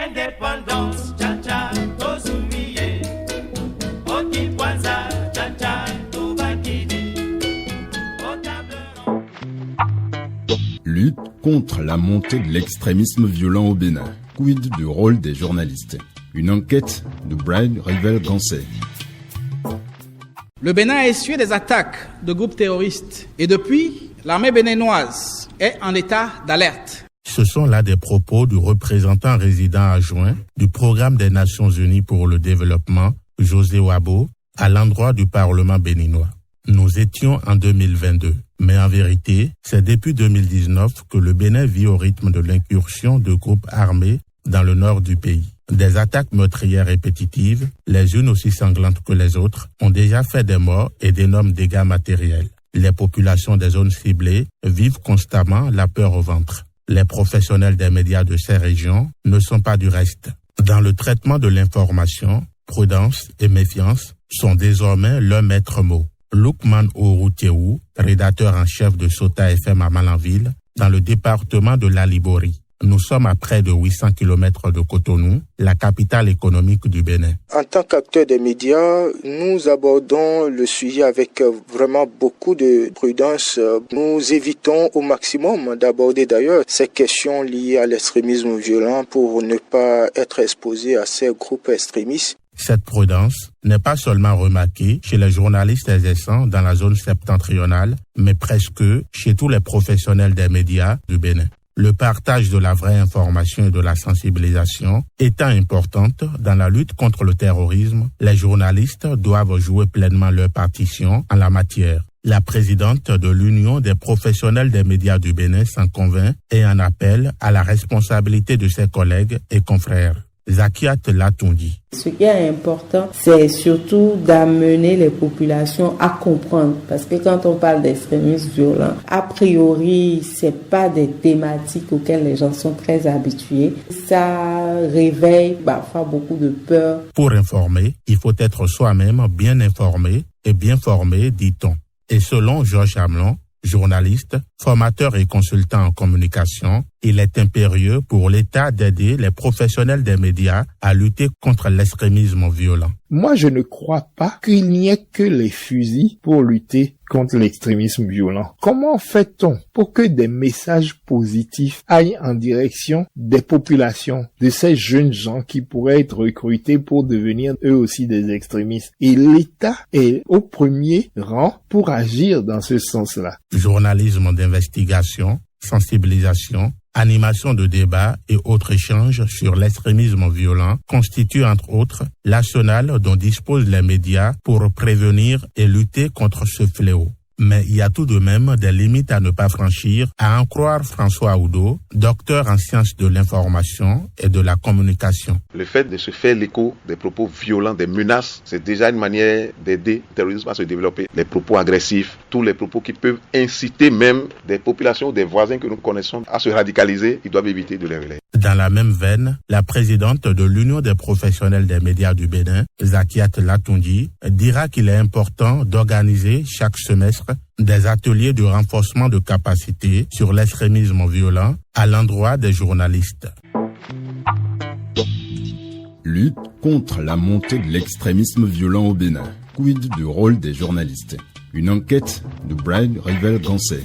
indépendance, cha-cha, tozumiye. Oki kwanza, cha-cha, tobakidi. Lutte contre la montée de l'extrémisme violent au Bénin. Quid du rôle des journalistes? Une enquête de Brian Rivel-Gansey. Le Bénin a essuyé des attaques de groupes terroristes et depuis, l'armée béninoise est en état d'alerte. Ce sont là des propos du représentant résident adjoint du Programme des Nations Unies pour le développement, José Wabo, à l'endroit du Parlement béninois. Nous étions en 2022, mais en vérité, c'est depuis 2019 que le Bénin vit au rythme de l'incursion de groupes armés dans le nord du pays. Des attaques meurtrières répétitives, les unes aussi sanglantes que les autres, ont déjà fait des morts et d'énormes dégâts matériels. Les populations des zones ciblées vivent constamment la peur au ventre. Les professionnels des médias de ces régions ne sont pas du reste. Dans le traitement de l'information, prudence et méfiance sont désormais leurs maîtres mots. Lukman Ourouteou, rédacteur en chef de Sota FM à Malanville, dans le département de l'Alibori. Nous sommes à près de 800 km de Cotonou, la capitale économique du Bénin. En tant qu'acteur des médias, nous abordons le sujet avec vraiment beaucoup de prudence. Nous évitons au maximum d'aborder d'ailleurs ces questions liées à l'extrémisme violent pour ne pas être exposés à ces groupes extrémistes. Cette prudence n'est pas seulement remarquée chez les journalistes exerçant dans la zone septentrionale, mais presque chez tous les professionnels des médias du Bénin. Le partage de la vraie information et de la sensibilisation étant importante dans la lutte contre le terrorisme, les journalistes doivent jouer pleinement leur partition en la matière. La présidente de l'Union des professionnels des médias du Bénin s'en convainc et en appelle à la responsabilité de ses collègues et confrères. Zakiat Latundi. Ce qui est important, c'est surtout d'amener les populations à comprendre. Parce que quand on parle d'extrémisme violent, a priori, c'est pas des thématiques auxquelles les gens sont très habitués. Ça réveille parfois beaucoup de peur. Pour informer, il faut être soi-même bien informé et bien formé, dit-on. Et selon Georges Hamelon, journaliste, formateur et consultant en communication, il est impérieux pour l'État d'aider les professionnels des médias à lutter contre l'extrémisme violent. Moi, je ne crois pas qu'il n'y ait que les fusils pour lutter contre l'extrémisme violent. Comment fait-on pour que des messages positifs aillent en direction des populations, de ces jeunes gens qui pourraient être recrutés pour devenir eux aussi des extrémistes? Et l'État est au premier rang pour agir dans ce sens-là. Journalisme d'investigation, sensibilisation, animation de débats et autres échanges sur l'extrémisme violent constituent entre autres l'arsenal dont disposent les médias pour prévenir et lutter contre ce fléau. Mais il y a tout de même des limites à ne pas franchir, à en croire François Oudot, docteur en sciences de l'information et de la communication. Le fait de se faire l'écho des propos violents, des menaces, c'est déjà une manière d'aider le terrorisme à se développer. Les propos agressifs, tous les propos qui peuvent inciter même des populations ou des voisins que nous connaissons à se radicaliser, ils doivent éviter de les relayer. Dans la même veine, la présidente de l'Union des professionnels des médias du Bénin, Zakiat Latundi, dira qu'il est important d'organiser chaque semestre des ateliers de renforcement de capacité sur l'extrémisme violent à l'endroit des journalistes. Lutte contre la montée de l'extrémisme violent au Bénin. Quid du rôle des journalistes? Une enquête de Brian Rivel-Gansey.